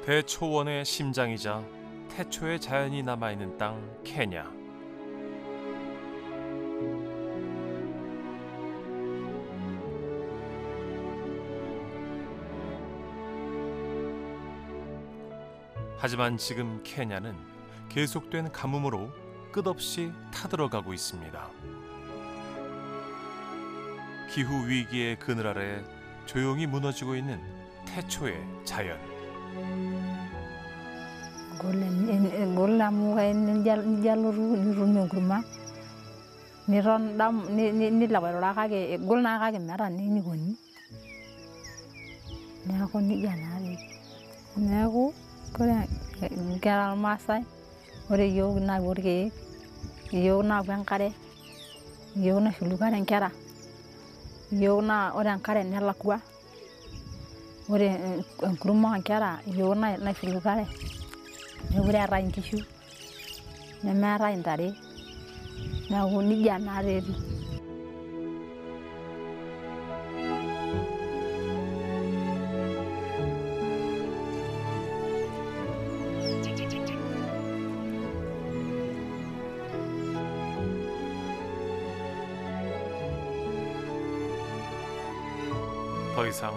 대초원의 심장이자 태초의 자연이 남아있는 땅 케냐. 하지만 지금 케냐는 계속된 가뭄으로 끝없이 타들어가고 있습니다. 기후 위기의 그늘 아래 조용히 무너지고 있는 태초의 자연. 더 이상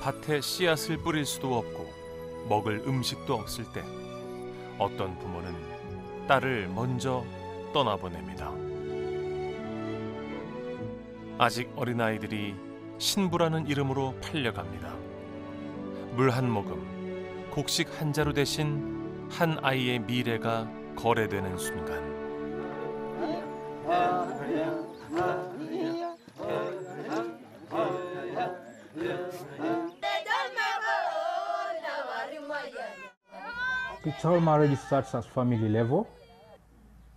밭에 씨앗을 뿌릴 수도 없고 먹을 음식도 없을 때 어떤 부모는 딸을 먼저 떠나보냅니다. 아직 어린아이들이 신부라는 이름으로 팔려갑니다. 물 한 모금, 곡식 한 자루 대신 한 아이의 미래가 거래되는 순간. The child marriage starts at family level.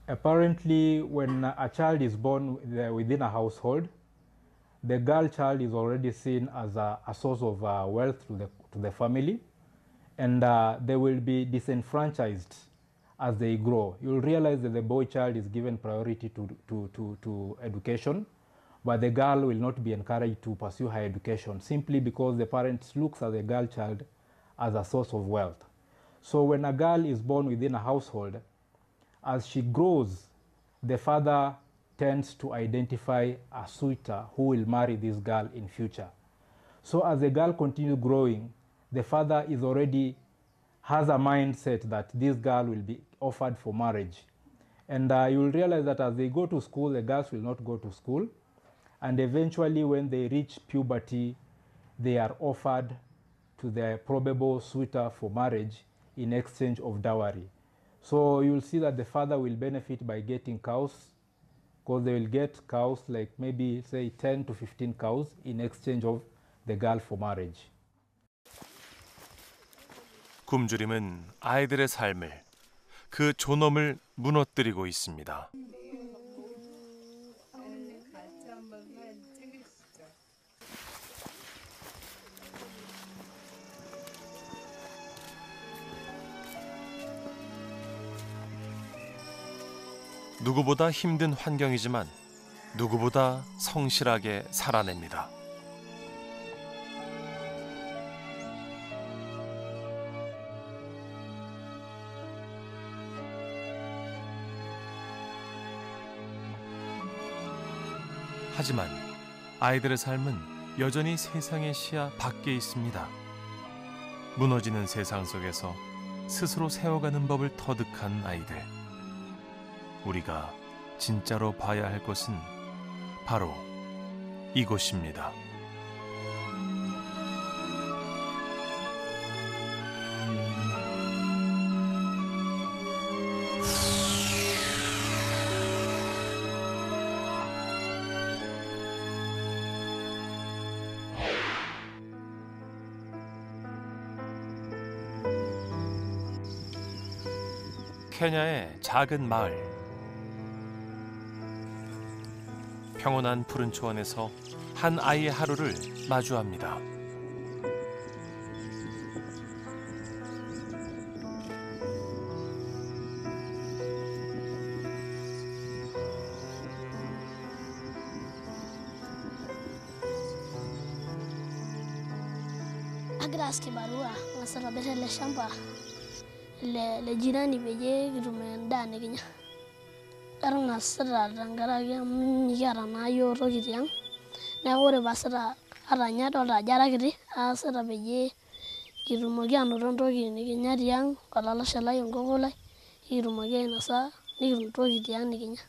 Apparently, when a child is born within a household, the girl child is already seen as a source of wealth to the family, and they will be disenfranchised as they grow. You'll realize that the boy child is given priority to education, but the girl will not be encouraged to pursue her education simply because the parents looks at the girl child as a source of wealth. So when a girl is born within a household, as she grows, the father tends to identify a suitor who will marry this girl in future. So as the girl continues growing, the father is already has a mindset that this girl will be offered for marriage. And you will realize that as they go to school, the girls will not go to school. And eventually when they reach puberty, they are offered to their probable suitor for marriage in exchange of dowry. So you'll see that the father will benefit by getting cows, because they will get cows, like maybe say 10 to 15 cows in exchange of the girl for marriage. 굶주림은 아이들의 삶을, 그 존엄을 무너뜨리고 있습니다. 누구보다 힘든 환경이지만 누구보다 성실하게 살아냅니다. 하지만 아이들의 삶은 여전히 세상의 시야 밖에 있습니다. 무너지는 세상 속에서 스스로 세워가는 법을 터득한 아이들. 우리가 진짜로 봐야 할 것은 바로 이곳입니다. 케냐의 작은 마을. 평온한 푸른 초원에서 한 아이의 하루를 마주합니다. kagira aas kibarua ang'as aitobirr ele shamba le jirani peyie kitum endaa nikinya. Atang'asita tenkaraki amu mikiata naa yiok toki tiang', neeku ore paasita ata ninye adolta ajo ara kiti, aasita peyie kitumoki anoto entoki nikinya tiang', olalashe lai, enkoko lai, nikitumoki ainosa nikitum toki tiang' nikinya.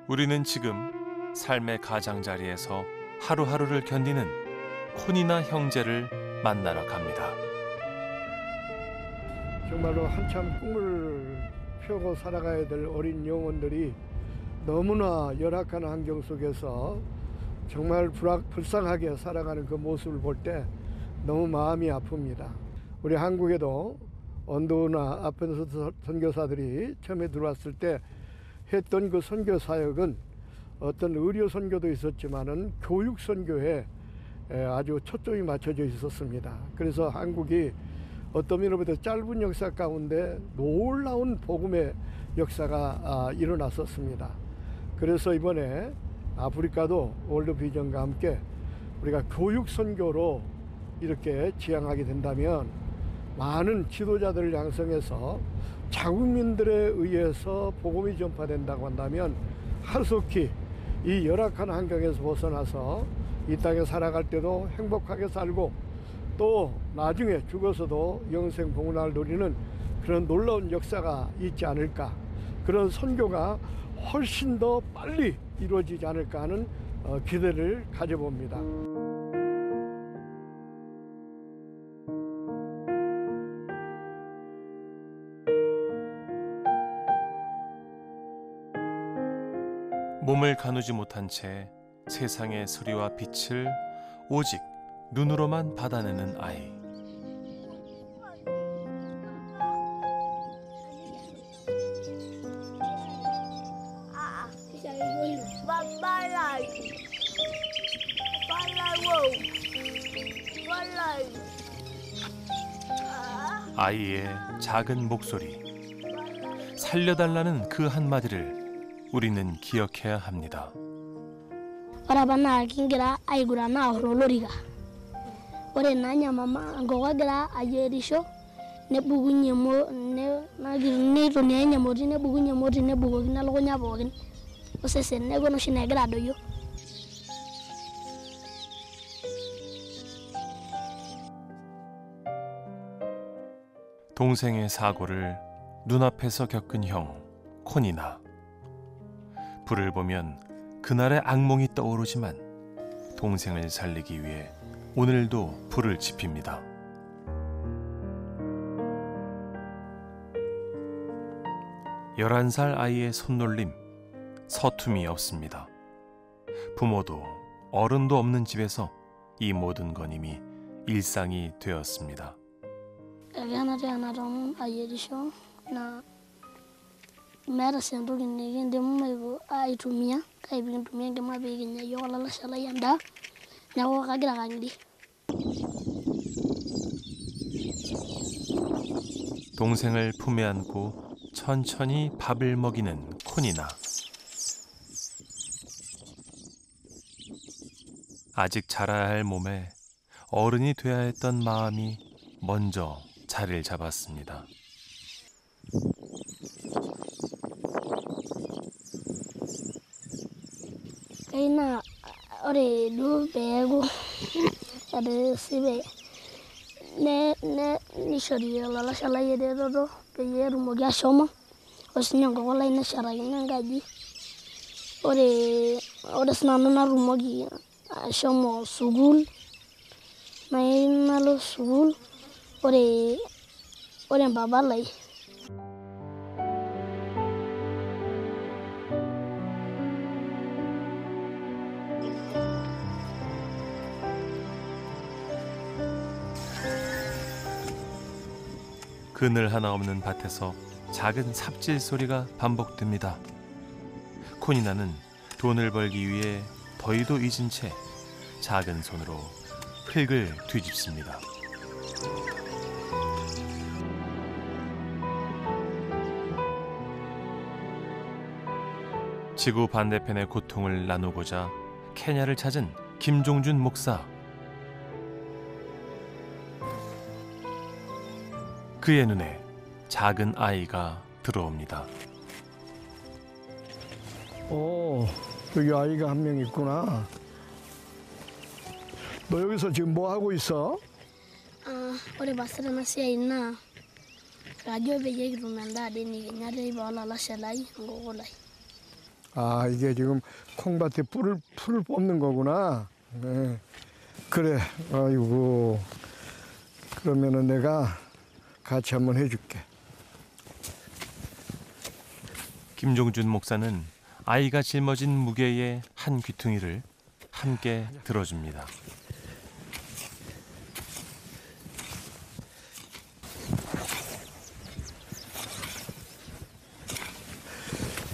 우리는 지금 삶의 가장자리에서 하루하루를 견디는 콘이나 형제를 만나러 갑니다. 정말로 한참 꿈을 펴고 살아가야 될 어린 영혼들이 너무나 열악한 환경 속에서 정말 불쌍하게 살아가는 그 모습을 볼 때 너무 마음이 아픕니다. 우리 한국에도 언도나 아펜스 선교사들이 처음에 들어왔을 때 했던 그 선교 사역은 어떤 의료 선교도 있었지만은 교육 선교에 아주 초점이 맞춰져 있었습니다. 그래서 한국이 어떤 면으로부터 짧은 역사 가운데 놀라운 복음의 역사가 일어났었습니다. 그래서 이번에 아프리카도 월드 비전과 함께 우리가 교육 선교로 이렇게 지향하게 된다면 많은 지도자들을 양성해서 자국민들에 의해서 복음이 전파된다고 한다면 하루속히 이 열악한 환경에서 벗어나서 이 땅에 살아갈 때도 행복하게 살고 또 나중에 죽어서도 영생 복락을 누리는 그런 놀라운 역사가 있지 않을까, 그런 선교가 훨씬 더 빨리 이루어지지 않을까 하는 기대를 가져봅니다. 몸을 가누지 못한 채 세상의 소리와 빛을 오직 눈으로만 받아내는 아이. 아이의 작은 목소리, 살려달라는 그 한마디를 우리는 기억해야 합니다. Ore apa naa kigira aiguran aorr olorika. Ore naa nyamama enkoko egira ayierisho, nebukunye neitoniai emoti, nebukunye emoti nebukokini elukunya pookin osesen, neeku enoshi negira adoyio. 동생의 사고를 눈앞에서 겪은 형 콘이나. 불을 보면 그날의 악몽이 떠오르지만 동생을 살리기 위해 오늘도 불을 지핍니다. 열한 살 아이의 손놀림, 서툼이 없습니다. 부모도 어른도 없는 집에서 이 모든 건 이미 일상이 되었습니다. ayierisho na meeta sii entoki nikindim aitumia kake pikintumia enkima pikinya yiok olalashe lai endaa, neeku kagira ake ang'iri. 동생을 품에 안고 천천히 밥을 먹이는 콘이나. 아직 자라야 할 몸에 어른이 돼야 했던 마음이 먼저 자리를 잡았습니다. Kaina ore duo peeku etisipe nishori olalashe lai eretoto peyie etumoki ashomo, osinye enkoko lai neshetakini enkaji. Ore sinanu natumoki ashomo sukuul, nayieu nalo sukuul. Ore mpapa lai 그늘 하나 없는 밭에서 작은 삽질 소리가 반복됩니다. 코니나는 돈을 벌기 위해 더위도 잊은 채 작은 손으로 흙을 뒤집습니다. 지구 반대편의 고통을 나누고자 케냐를 찾은 김종준 목사. 그의 눈에 작은 아이가 들어옵니다. 오, 여기 아이가 한 명 있구나. 너 여기서 지금 뭐 하고 있어? Ore basira na siai naa kajo peyie kitum endaa dii nikinya teipa olalashe lai enkoko lai. 아, 이게 지금 콩밭에 풀을 뽑는 거구나. 네. 그래, 아이고. 그러면은 내가 같이 한번 해줄게. 김종준 목사는 아이가 짊어진 무게의 한 귀퉁이를 함께 들어줍니다.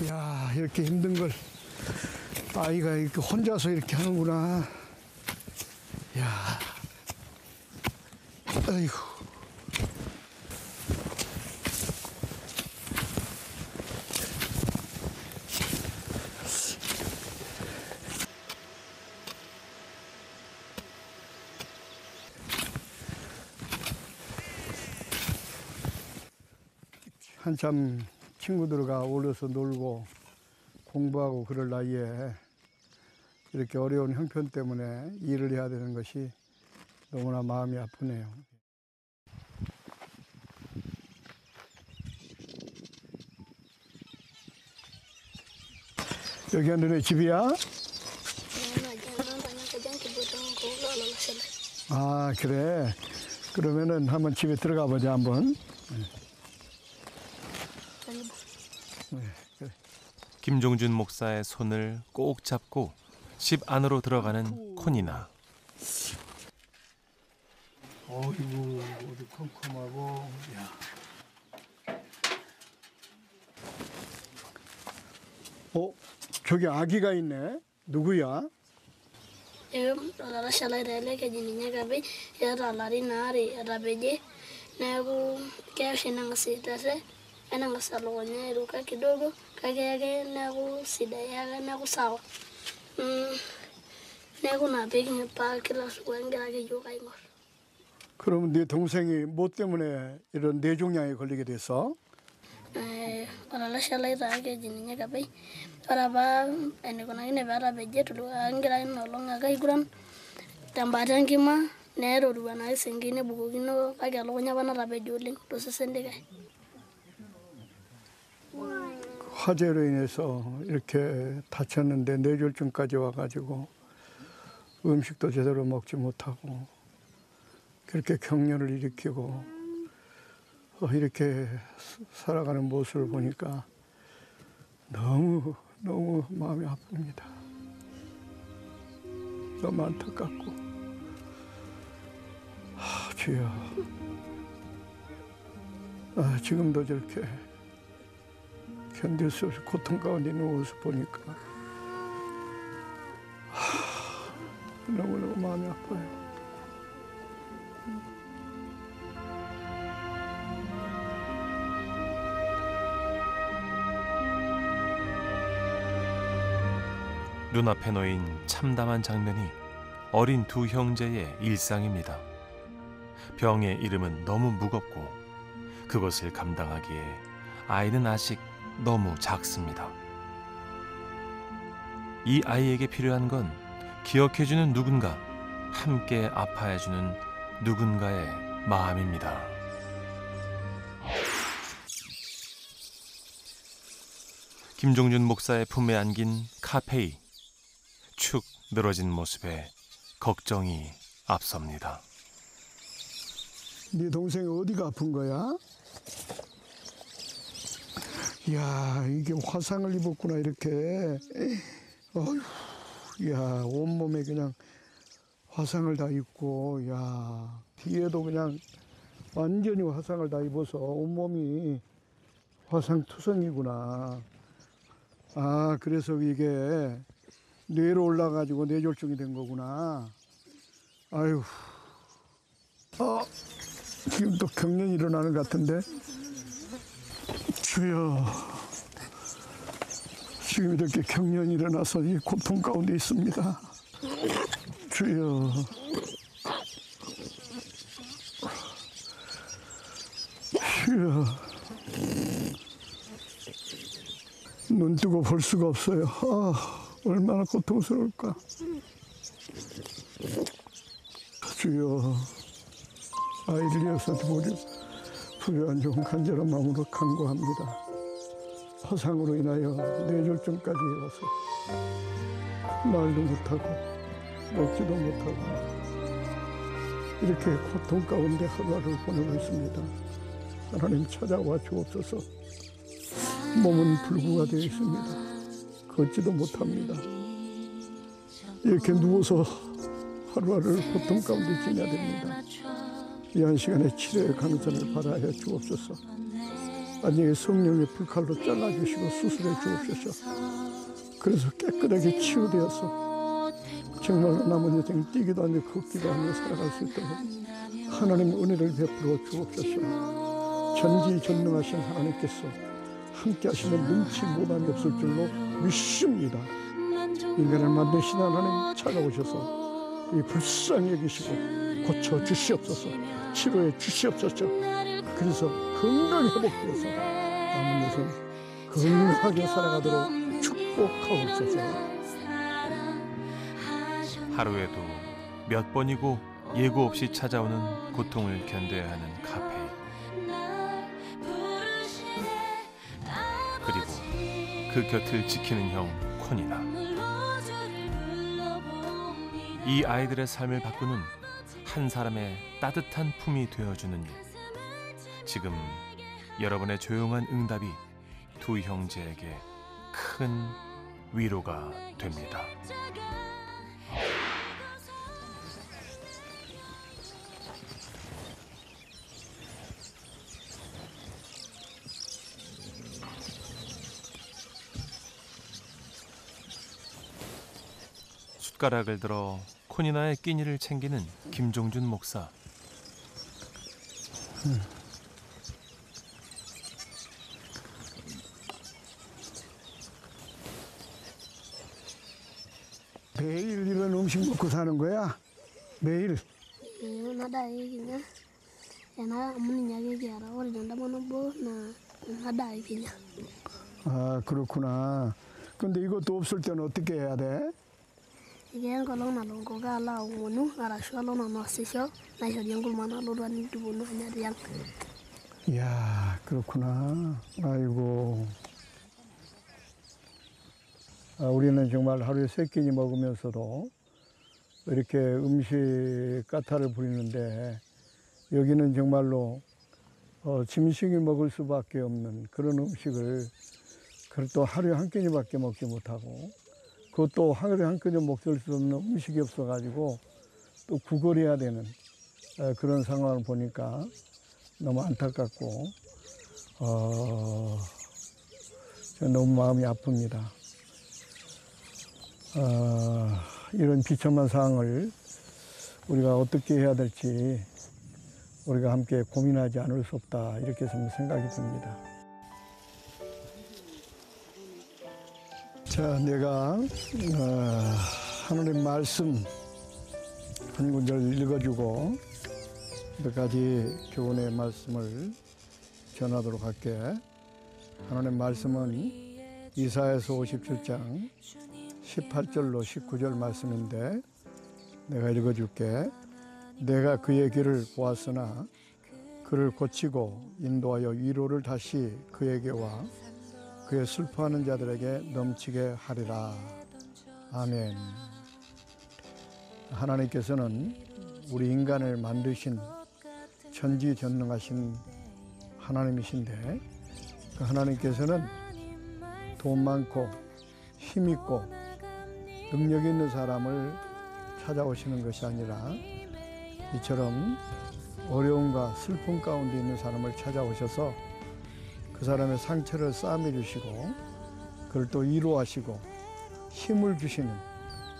야, 이렇게 힘든 걸 아이가 이렇게 혼자서 이렇게 하는구나. 야, 아이고. 한참 친구들과 어울려서 놀고 공부하고 그럴 나이에 이렇게 어려운 형편 때문에 일을 해야 되는 것이 너무나 마음이 아프네요. 여기가 너네 집이야? 아, 그래. 그러면은 한번 집에 들어가 보자, 한번. 네, 그래. 김종준 목사의 손을 꼭 잡고 집 안으로 들어가는 코니나. 어이구, 어디 컴컴하고, 야. 저기 아기가 있네. 누구야? Olalashe lai ele keji ninye kabej eeta ilarin aare etapeje neeku keya oshi neng'as aitashe neneng'as elukunya airuka kidogo kake ake neeku sidai ake neeku sawa. neeku ina paa kila siku kigira ake yiok aing'orr. 그럼 네 동생이 뭐 때문에 이런 뇌종양에 걸리게 됐어? Olalashe lai taa keji ninye kabej ore apa enikunakine peetapeje kigira ina olong' ake aiguran tembata enkima neerorua naa isenkei nebukokino kake elukunya apa natapeje oleng' tosesen likae. 화재로 인해서 이렇게 다쳤는데 뇌졸중까지 와가지고 음식도 제대로 먹지 못하고 그렇게 격려를 일으키고 이렇게 살아가는 모습을 보니까 너무 마음이 아픕니다. 너무 안타깝고 주여 지금도 저렇게 견딜 수 없이 고통 가운데 있는 모습 보니까 너무너무 마음이 아파요. 눈앞에 놓인 참담한 장면이 어린 두 형제의 일상입니다. 병의 이름은 너무 무겁고 그것을 감당하기에 아이는 아직 너무 작습니다. 이 아이에게 필요한 건 기억해주는 누군가, 함께 아파해주는 누군가의 마음입니다. 김종준 목사의 품에 안긴 카페이. 축 늘어진 모습에 걱정이 앞섭니다. 네 동생이 어디가 아픈 거야? 이야, 이게 화상을 입었구나, 이렇게. 어휴, 이야, 온몸에 그냥 화상을 다 입고, 야, 뒤에도 그냥 완전히 화상을 다 입어서 온몸이 화상투성이구나. 아, 그래서 이게 뇌로 올라가지고 뇌졸중이 된 거구나. 아유, 지금 또 경련이 일어나는 것 같은데. 주여, 지금 이렇게 경련이 일어나서 이 고통 가운데 있습니다. 주여. 주여. 눈 뜨고 볼 수가 없어요. 얼마나 고통스러울까. 주여, 아이를 위해서 불효한 종 간절한 마음으로 간구합니다. 화상으로 인하여 뇌졸중까지 와서 말도 못하고 먹지도 못하고 이렇게 고통 가운데 하루하루를 보내고 있습니다. 하나님 찾아와 주옵소서. 몸은 불구가 되어 있습니다. 걷지도 못합니다. 이렇게 누워서 하루하루를 고통 가운데 지내야 됩니다. 이 한 시간에 치료의 강선을 바라여 주옵소서. 나중에 성령의 불칼로 잘라주시고 수술해 주옵소서. 그래서 깨끗하게 치유되어서 정말로 남은 여생 뛰기도 하며 걷기도 하며 살아갈 수 있도록 하나님의 은혜를 베풀어 주옵소서. 전지전능하신 하나님께서 함께 하시는 눈치 못함이 없을 줄로 믿습니다. 인간을 만드신 하나님 찾아오셔서 이 불쌍히 여기시고 고쳐 주시옵소서. 치료해 주시옵소서. 그래서 건강히 회복되어서 남은 여생 건강하게 살아가도록 축복하옵소서. 하루에도 몇 번이고 예고 없이 찾아오는 고통을 견뎌야 하는 카페인. 그리고 그 곁을 지키는 형 콘이나. 이 아이들의 삶을 바꾸는 한 사람의 따뜻한 품이 되어주는 일. 지금 여러분의 조용한 응답이 두 형제에게 큰 위로가 됩니다. 숟가락을 들어 콘이나의 끼니를 챙기는 김종준 목사. 매일 이런 음식 먹고 사는 거야? 매일? Nada ikinya. Ena amuni nyage kiara. Ore janda monobo na nada ikinya. 아, 그렇구나. 근데 이것도 없을 때는 어떻게 해야 돼? Ikiyan kolong na longo ka ala ngonu arashu alo na nosisho na shori ngul mana lo ran dibunu anyariang. 이야, 그렇구나. 아이고. 우리는 정말 하루에 3끼니 먹으면서도 이렇게 음식 까탈을 부리는데 여기는 정말로 짐승이 먹을 수밖에 없는 그런 음식을 또 하루에 한 끼니밖에 먹지 못하고 그것도 하루에 한 끼니 먹을 수 없는 음식이 없어가지고 또 구걸해야 되는 그런 상황을 보니까 너무 안타깝고 너무 마음이 아픕니다. 이런 비참한 상황을 우리가 어떻게 해야 될지 우리가 함께 고민하지 않을 수 없다 이렇게 좀 생각이 듭니다. 자, 내가 하나님 말씀 한 구절 읽어주고 몇 가지 교훈의 말씀을 전하도록 할게. 하나님 말씀은 이사야서 57장 18절로 19절 말씀인데 내가 읽어줄게. 내가 그의 길을 보았으나 그를 고치고 인도하여 위로를 다시 그에게와 그의 슬퍼하는 자들에게 넘치게 하리라. 아멘. 하나님께서는 우리 인간을 만드신 전지전능하신 하나님이신데 그 하나님께서는 돈 많고 힘 있고 능력 있는 사람을 찾아오시는 것이 아니라 이처럼 어려움과 슬픔 가운데 있는 사람을 찾아오셔서 그 사람의 상처를 싸매 주시고 그걸 또 위로하시고 힘을 주시는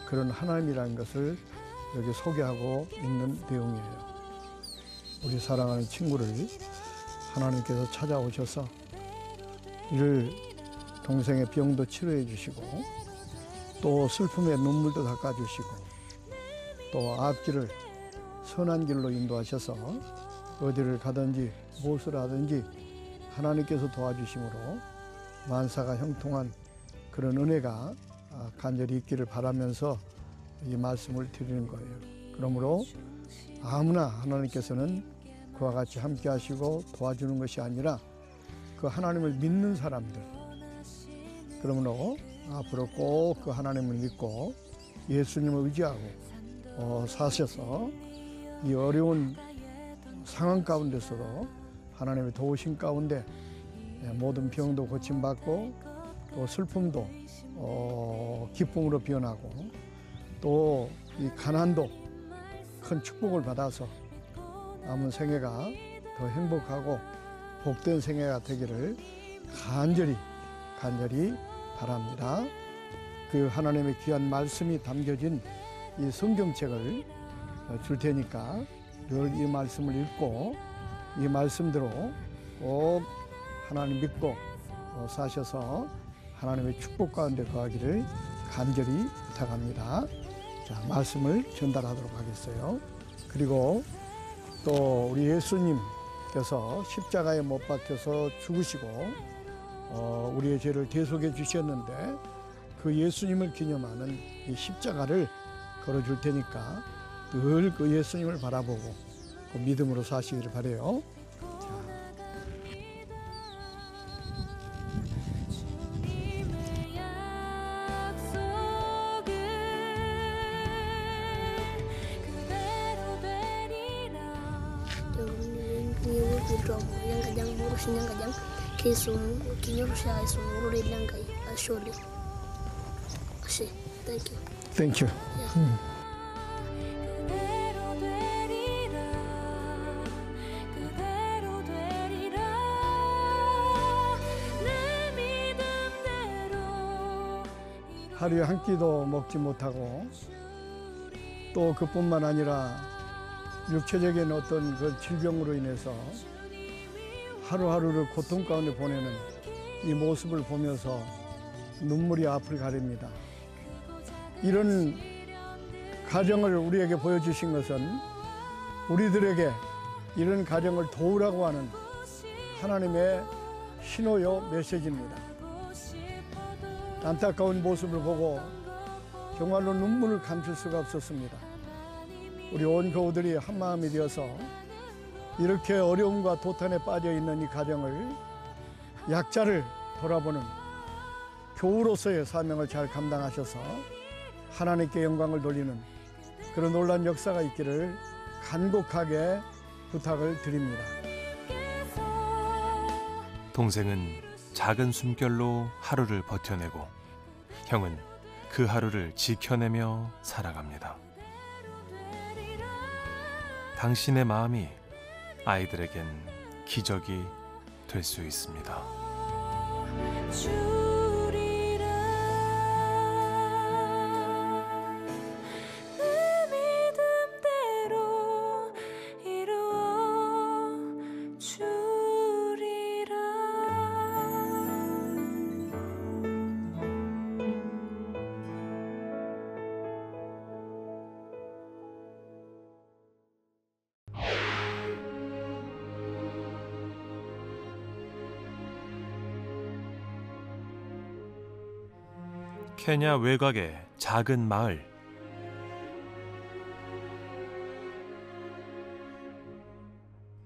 그런 하나님이라는 것을 여기 소개하고 있는 내용이에요. 우리 사랑하는 친구를 하나님께서 찾아오셔서 이를 동생의 병도 치료해 주시고 또 슬픔의 눈물도 닦아주시고 또 앞길을 선한 길로 인도하셔서 어디를 가든지 무엇을 하든지 하나님께서 도와주심으로 만사가 형통한 그런 은혜가 간절히 있기를 바라면서 이 말씀을 드리는 거예요. 그러므로 아무나 하나님께서는 그와 같이 함께 하시고 도와주는 것이 아니라 그 하나님을 믿는 사람들, 그러므로 앞으로 꼭 그 하나님을 믿고 예수님을 의지하고 사셔서 이 어려운 상황 가운데서도 하나님의 도우심 가운데 모든 병도 고침받고 또 슬픔도 기쁨으로 변하고 또 이 가난도 큰 축복을 받아서 남은 생애가 더 행복하고 복된 생애가 되기를 간절히 바랍니다. 그 하나님의 귀한 말씀이 담겨진 이 성경책을 줄 테니까 늘 이 말씀을 읽고 이 말씀대로 꼭 하나님 믿고 사셔서 하나님의 축복 가운데 거하기를 간절히 부탁합니다. 자, 말씀을 전달하도록 하겠어요. 그리고 또 우리 예수님께서 십자가에 못 박혀서 죽으시고 우리의 죄를 대속해 주셨는데 그 예수님을 기념하는 이 십자가를 걸어줄 테니까 늘 그 예수님을 바라보고 그 믿음으로 사시기를 바라요. yang kajang burus yang kajang kisum kinyo siya isum uri lang kay surely. Thank you. Thank you. 하루에 한 끼도 먹지 못하고 또 그뿐만 아니라 육체적인 어떤 그 질병으로 인해서 하루하루를 고통 가운데 보내는 이 모습을 보면서 눈물이 앞을 가립니다. 이런 가정을 우리에게 보여주신 것은 우리들에게 이런 가정을 도우라고 하는 하나님의 신호요 메시지입니다. 안타까운 모습을 보고 정말로 눈물을 감출 수가 없었습니다. 우리 온 교우들이 한마음이 되어서 이렇게 어려움과 도탄에 빠져 있는 이 가정을 약자를 돌아보는 교우로서의 사명을 잘 감당하셔서 하나님께 영광을 돌리는 그런 놀라운 역사가 있기를 간곡하게 부탁을 드립니다. 동생은 작은 숨결로 하루를 버텨내고 형은 그 하루를 지켜내며 살아갑니다. 당신의 마음이 아이들에겐 기적이 될 수 있습니다. 케냐 외곽의 작은 마을.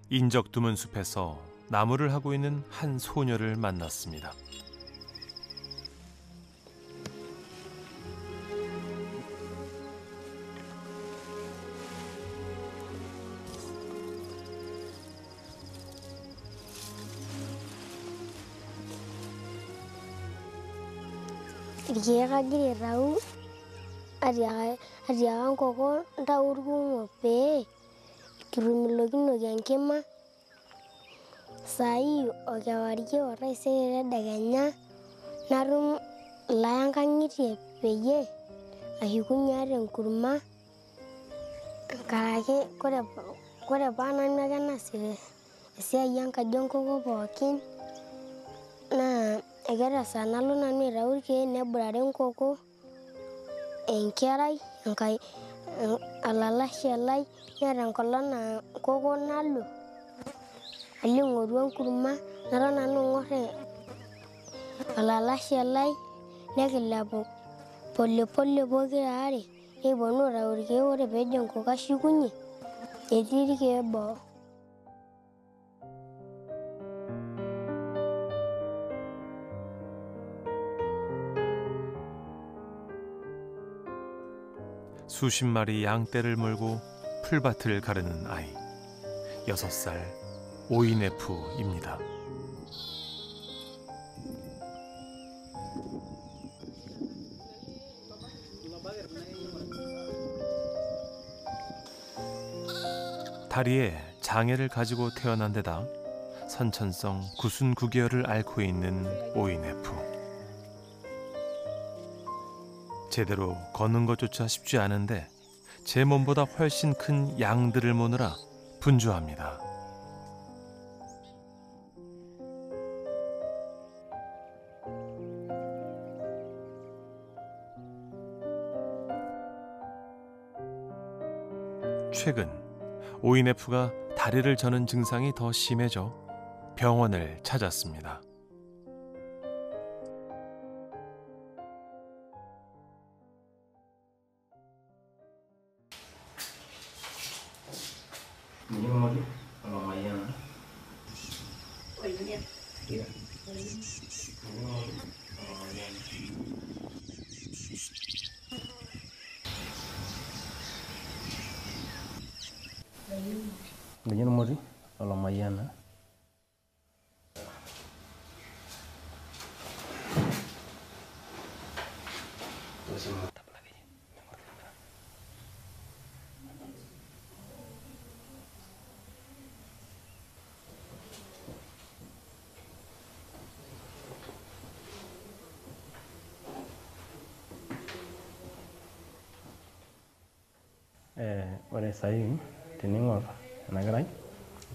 인적 드문 숲에서 나무를 하고 있는 한 소녀를 만났습니다. Irkeek agira aitau atiaka nkoko ntaurkumok pee kirumilokinoki enkima saai okewarie otaisere tedekenya natum ilaya nkang'itie peyie ashukunye ate enkurma nkaraki kore paa nanu ake naasita esiai enkaji enkoko pookin naa ekeeta esaa nalo nanu aitau irkeek neburare enkoko enkerai olalashe lai neeta enkolong naa nkoko nalo alo aing'oru enkurma naton nanu aing'or olalashe lai nekilepu polepole pokirare nikiponu aitau irkeek ore peejo enkoko ashukunye etii irkeek boo. 수십 마리 양떼를 몰고 풀밭을 가르는 아이 6살 오이네프입니다. 다리에 장애를 가지고 태어난 데다 선천성 구순구개열을 앓고 있는 오이네프. 제대로 걷는 것조차 쉽지 않은데 제 몸보다 훨씬 큰 양들을 모느라 분주합니다. 최근 오이네프가 다리를 저는 증상이 더 심해져 병원을 찾았습니다. Ganyan mo rin, walang mayana. Ore sahi tening'or ena kerai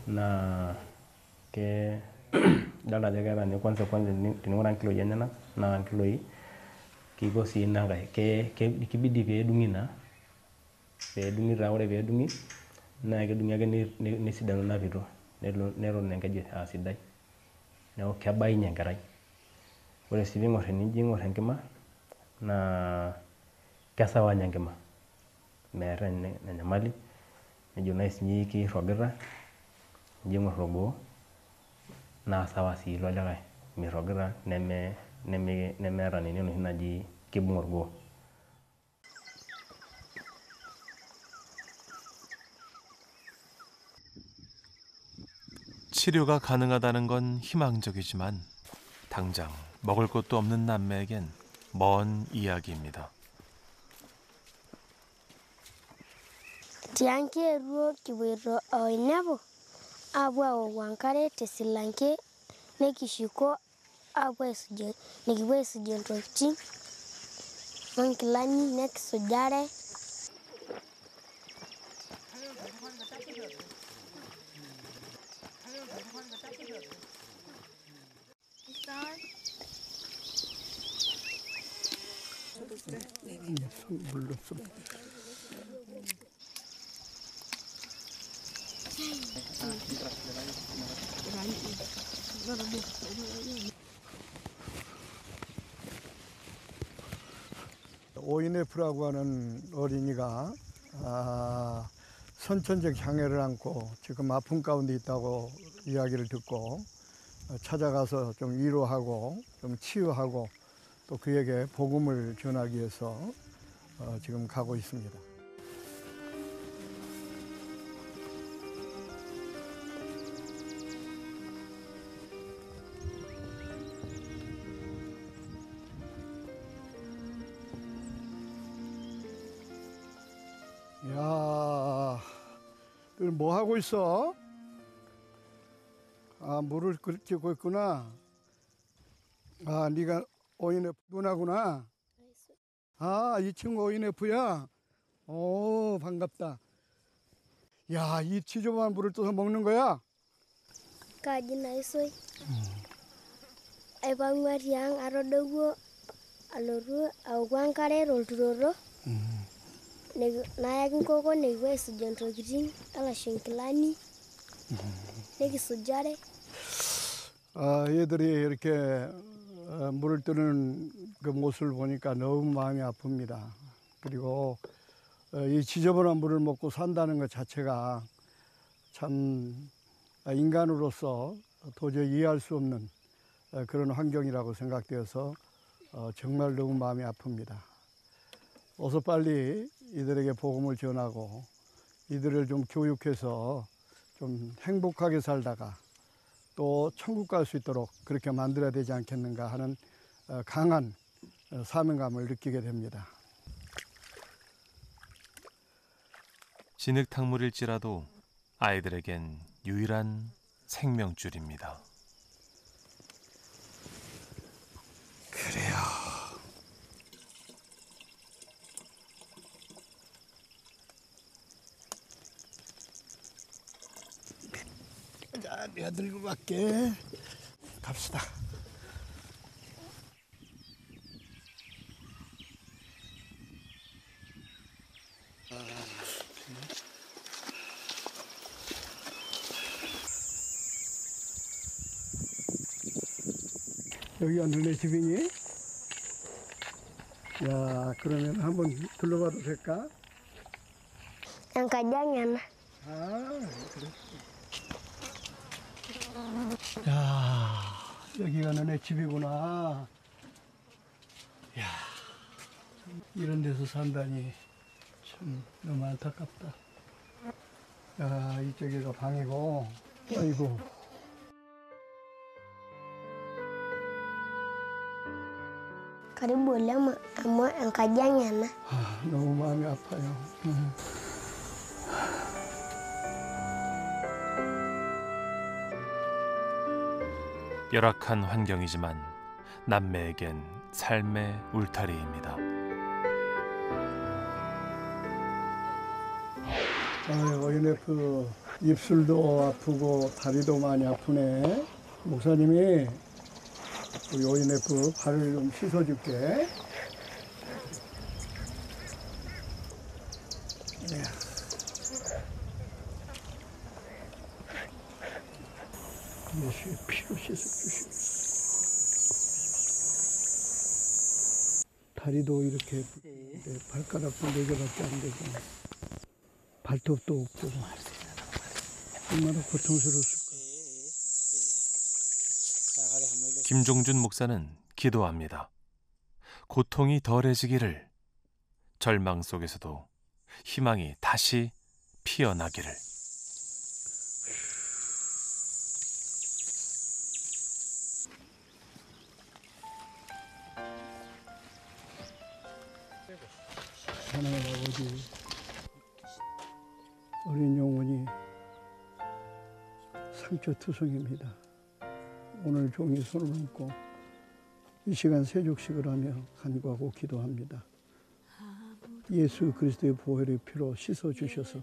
naa idolta ajo keeta ninye kwanza tening'uraa nkiloi enyenak naa nkiloi kiko sii inankae kibidi peedung'i taa ore peedung'i naa kedung'i ake nesidanu ina pito neton enkeju aa sidai neeku kebai ninye enkerai. Ore sii piing'or enijo aing'or enkima naa kesawa ninye enkima meeta enyamali nejo naaji kirrogita nijo aing'or orgoo naa sawa sii ilo likae mirrogita nemeeta nini enoshi naji kibung' orgoo. 치료가 가능하다는 건 희망적이지만 당장 먹을 것도 없는 남매에겐 먼 이야기입니다. Tiang kietuo kipuoito oinepu apuo aoku enkare tesilanke nekishuko nikipuo aisujie ntokiting onkilani nekisujare. 오이네프라고 하는 어린이가 선천적 장애를 안고 지금 아픔 가운데 있다고 이야기를 듣고 찾아가서 좀 위로하고 좀 치유하고 또 그에게 복음을 전하기 위해서 지금 가고 있습니다. 뭐 하고 있어? 아, 물을 그렇게 고 있구나. 아, 네가 ONF 누나구나. 아, 이 친구 ONF야? 오, 반갑다. 야, 이 지저분한 물을 떠서 먹는 거야? Kaji naisoi. Aipang'ua tiang' atodouo alotu aoku enkare tolturoto. Nayaki nkoko nekipuo aisujie ntokitin alashu nkilani. nekisujare. 아, 얘들이 이렇게 물을 뜨는 그 모습을 보니까 너무 마음이 아픕니다. 그리고 이 지저분한 물을 먹고 산다는 것 자체가 참 인간으로서 도저히 이해할 수 없는 그런 환경이라고 생각되어서 정말 너무 마음이 아픕니다. 어서 빨리 이들에게 복음을 전하고 이들을 좀 교육해서 좀 행복하게 살다가 또 천국 갈 수 있도록 그렇게 만들어야 되지 않겠는가 하는 강한 사명감을 느끼게 됩니다. 진흙탕물일지라도 아이들에겐 유일한 생명줄입니다. 그래요. 자, 내가 들고 갈게. 갑시다. 여기가 너네 집이니? 야, 그러면 한번 둘러봐도 될까? Enkaji ena. 아, 그래. 야, 여기가 너네 집이구나. 야, 참 이런 데서 산다니 참 너무 안타깝다. 야, 이쪽에가 방이고, 아이고. Karibu oleng amu enkaji ang' ena. 아, 너무 마음이 아파요. 열악한 환경이지만 남매에겐 삶의 울타리입니다. 아유, ONF 입술도 아프고 다리도 많이 아프네. 목사님이 우리 ONF 발을 좀 씻어줄게. 네. 예수의 피로 씻어주시고. 다리도 이렇게 발가락도 4개밖에 안 되고 발톱도 없고 얼마나 고통스러웠을까. 김종준 목사는 기도합니다. 고통이 덜해지기를, 절망 속에서도 희망이 다시 피어나기를. 하나님 아버지, 어린 영혼이 상처투성입니다. 오늘 종이 손을 얹고 이 시간 세족식을 하며 간구하고 기도합니다. 예수 그리스도의 보혈의 피로 씻어주셔서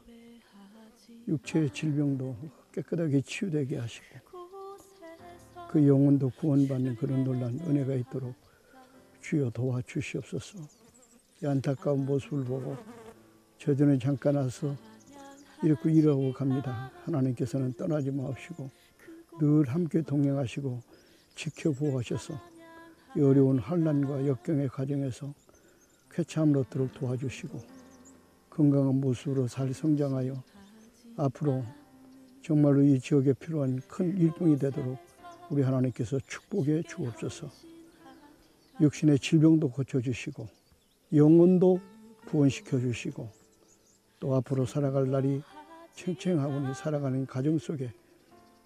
육체의 질병도 깨끗하게 치유되게 하시고 그 영혼도 구원받는 그런 놀란 은혜가 있도록 주여 도와주시옵소서. 이 안타까운 모습을 보고 저들은 잠깐 와서 이렇게 일하고 갑니다. 하나님께서는 떠나지 마시고 늘 함께 동행하시고 지켜보호하셔서 이 어려운 환난과 역경의 과정에서 쾌참을 얻도록 도와주시고 건강한 모습으로 잘 성장하여 앞으로 정말로 이 지역에 필요한 큰 일꾼이 되도록 우리 하나님께서 축복해 주옵소서. 육신의 질병도 고쳐주시고 영혼도 구원시켜 주시고 또 앞으로 살아갈 날이 층층하고니 살아가는 가정 속에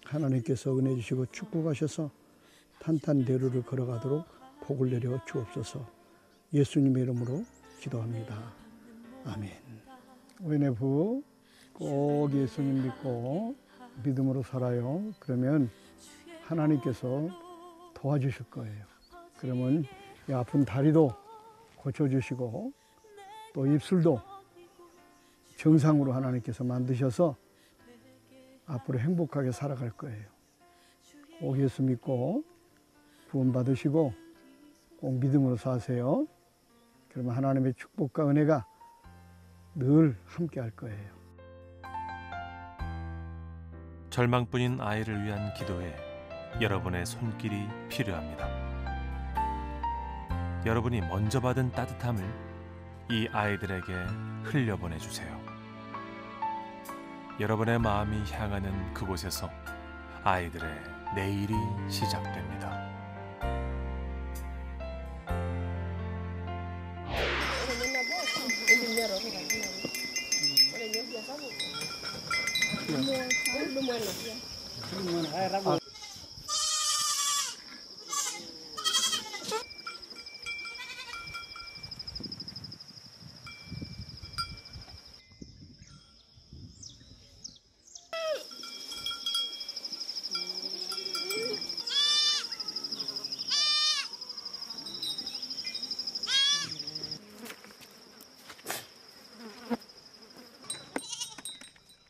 하나님께서 은혜 주시고 축복하셔서 탄탄대로를 걸어가도록 복을 내려 주옵소서. 예수님의 이름으로 기도합니다. 아멘. ONF 꼭 예수님 믿고 믿음으로 살아요. 그러면 하나님께서 도와주실 거예요. 그러면 이 아픈 다리도 고쳐주시고 또 입술도 정상으로 하나님께서 만드셔서 앞으로 행복하게 살아갈 거예요. 꼭 예수 믿고 구원받으시고 꼭 믿음으로 사세요. 그러면 하나님의 축복과 은혜가 늘 함께 할 거예요. 절망뿐인 아이를 위한 기도에 여러분의 손길이 필요합니다. 여러분이 먼저 받은 따뜻함을 이 아이들에게 흘려보내주세요. 여러분의 마음이 향하는 그곳에서 아이들의 내일이 시작됩니다.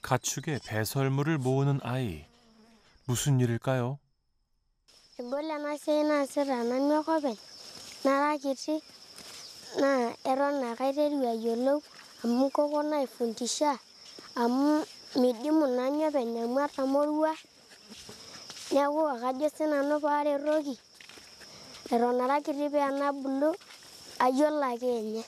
가축의 배설물을 모으는 아이, 무슨 일일까요? Egol ena siai naasita nanu ake openy. Nara kiti naa eton ake aiteru ayiolou amu koko naifundisha amu midimu nanu openy amu atamorua. Neeku akajo sinanu paaretoki eton ara kiti pee enabulu ayiolo ake ninye.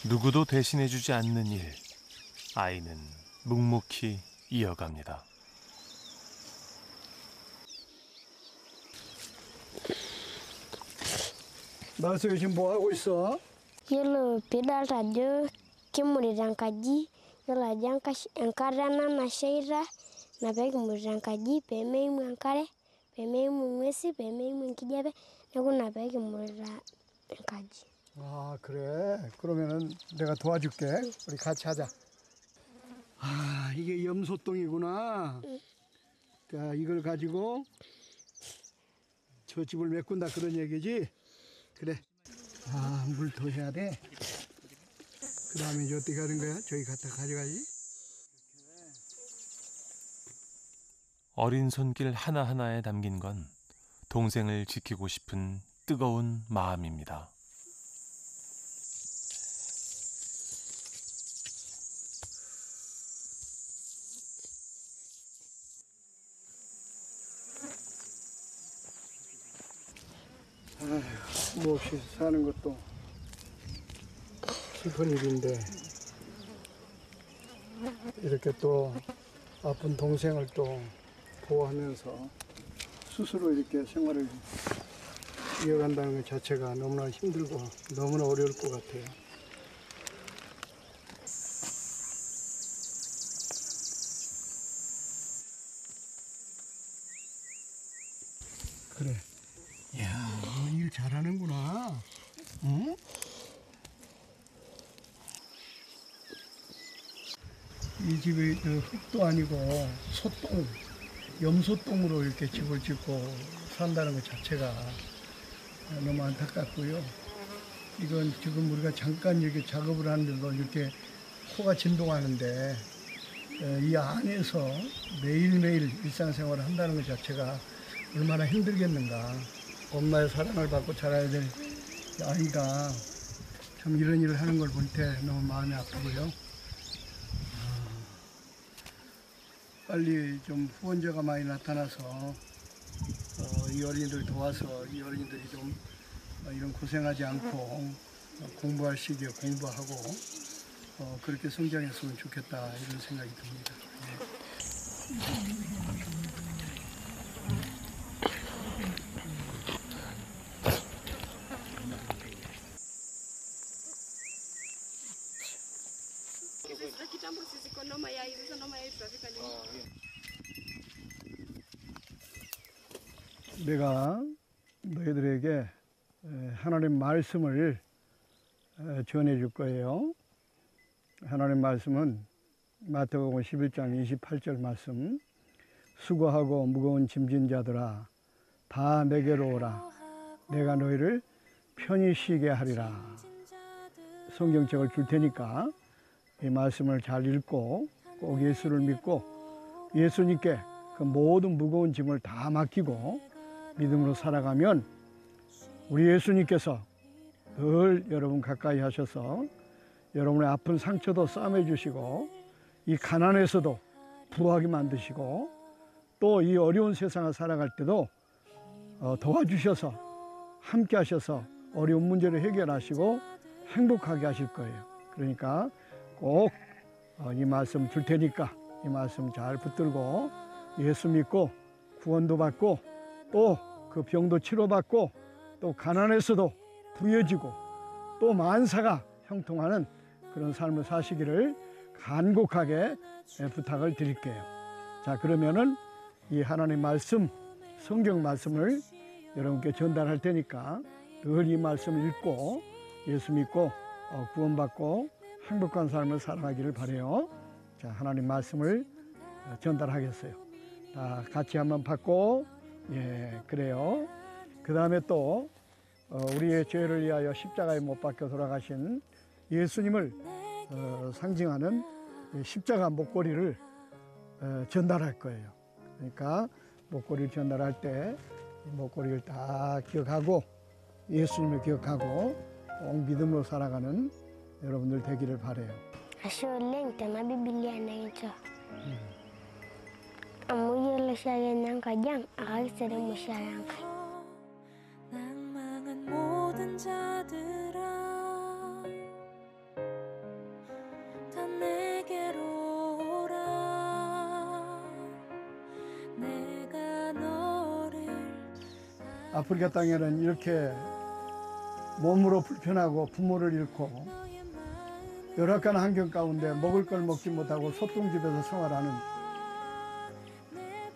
누구도 대신해주지 않는 일, 아이는 묵묵히 이어갑니다. 나서 지금 뭐 하고 있어? Yiolo piidolta ajo kimurita enkaji, yiolo ajo enkata ena nashaita ina pee kimurita enkaji pee meimu enkare, pee meimu ng'uesi, pee meimu enkijape, neeku ina pee kimurita enkaji. 아, 그래. 그러면은 내가 도와줄게. 우리 같이 하자. 아, 이게 염소똥이구나. 자, 이걸 가지고 저 집을 메꾼다 그런 얘기지? 그래. 아, 물 더 해야 돼. 그 다음에 이제 어떻게 하는 거야? 저기 갖다 가져가지. 어린 손길 하나하나에 담긴 건 동생을 지키고 싶은 뜨거운 마음입니다. 뭐 없이 사는 것도 슬픈 일인데 이렇게 또 아픈 동생을 또 보호하면서 스스로 이렇게 생활을 이어간다는 것 자체가 너무나 힘들고 너무나 어려울 것 같아요. 그래. 야, 너 일 잘하는구나. 응? 이 집이 흙도 아니고 소똥, 염소똥으로 이렇게 집을 짓고 산다는 것 자체가 너무 안타깝고요. 이건 지금 우리가 잠깐 이렇게 작업을 하는데도 이렇게 코가 진동하는데 이 안에서 매일매일 일상생활을 한다는 것 자체가 얼마나 힘들겠는가. 엄마의 사랑을 받고 자라야 될 아이가 참 이런 일을 하는 걸 볼 때 너무 마음이 아프고요. 빨리 좀 후원자가 많이 나타나서 이 어린이들 도와서 이 어린이들이 좀 이런 고생하지 않고 공부할 시기에 공부하고 그렇게 성장했으면 좋겠다 이런 생각이 듭니다. 내가 너희들에게 하나님 말씀을 전해 줄 거예요. 하나님 말씀은 마태복음 11장 28절 말씀. 수고하고 무거운 짐진 자들아 다 내게로 오라. 내가 너희를 편히 쉬게 하리라. 성경책을 줄 테니까 이 말씀을 잘 읽고 꼭 예수를 믿고 예수님께 그 모든 무거운 짐을 다 맡기고 믿음으로 살아가면 우리 예수님께서 늘 여러분 가까이 하셔서 여러분의 아픈 상처도 싸매 주시고 이 가난에서도 부하게 만드시고 또 이 어려운 세상을 살아갈 때도 도와주셔서 함께 하셔서 어려운 문제를 해결하시고 행복하게 하실 거예요. 그러니까 꼭 이 말씀 줄 테니까 이 말씀 잘 붙들고 예수 믿고 구원도 받고 또 그 병도 치료받고 또 가난에서도 부여지고 또 만사가 형통하는 그런 삶을 사시기를 간곡하게 부탁을 드릴게요. 자, 그러면은 이 하나님 말씀, 성경 말씀을 여러분께 전달할 테니까 늘 이 말씀 읽고 예수 믿고 구원받고 행복한 삶을 살아가기를 바라요. 자, 하나님 말씀을 전달하겠어요. 다 같이 한번 받고, 예, 그래요. 그 다음에 또 우리의 죄를 위하여 십자가에 못 박혀 돌아가신 예수님을 상징하는 십자가 목걸이를 전달할 거예요. 그러니까 목걸이를 전달할 때 목걸이를 다 기억하고 예수님을 기억하고 꼭 믿음으로 살아가는 여러분들 되기를 바라요. Asholeng tena Biblia naicho. Amu yelo shagen kajang akakisere mo shagen. 낭망한 모든 자들아 다 내게로 오라. 내가 너를 아프리카 땅에는 이렇게 몸으로 불편하고 부모를 잃고 열악한 환경 가운데 먹을 걸 먹지 못하고 소똥집에서 생활하는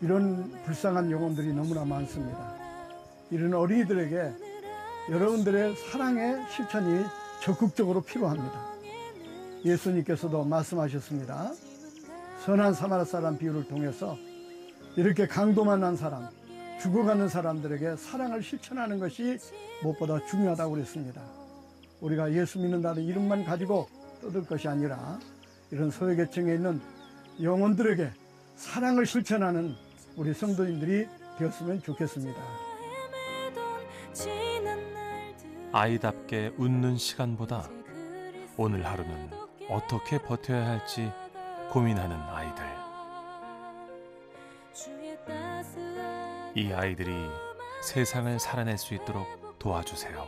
이런 불쌍한 영혼들이 너무나 많습니다. 이런 어린이들에게 여러분들의 사랑의 실천이 적극적으로 필요합니다. 예수님께서도 말씀하셨습니다. 선한 사마리 사람 비유를 통해서 이렇게 강도 만난 사람, 죽어가는 사람들에게 사랑을 실천하는 것이 무엇보다 중요하다고 그랬습니다. 우리가 예수 믿는다는 이름만 가지고 떠들 것이 아니라 이런 소외계층에 있는 영혼들에게 사랑을 실천하는 우리 성도님들이 되었으면 좋겠습니다. 아이답게 웃는 시간보다 오늘 하루는 어떻게 버텨야 할지 고민하는 아이들. 이 아이들이 세상을 살아낼 수 있도록 도와주세요.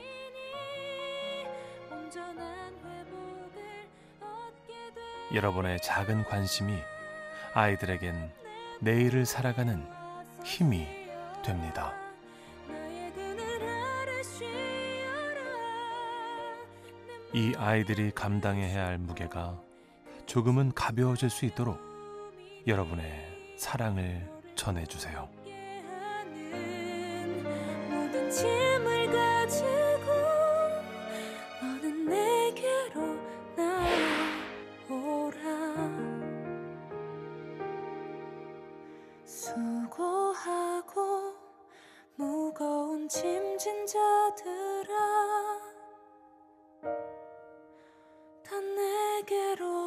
여러분의 작은 관심이 아이들에겐 내일을 살아가는 힘이 됩니다. 이 아이들이 감당해야 할 무게가 조금은 가벼워질 수 있도록 여러분의 사랑을 전해주세요. 짐을 가지고 너는 내게로 나오라. 수고하고 무거운 짐진 자들아 다 내게로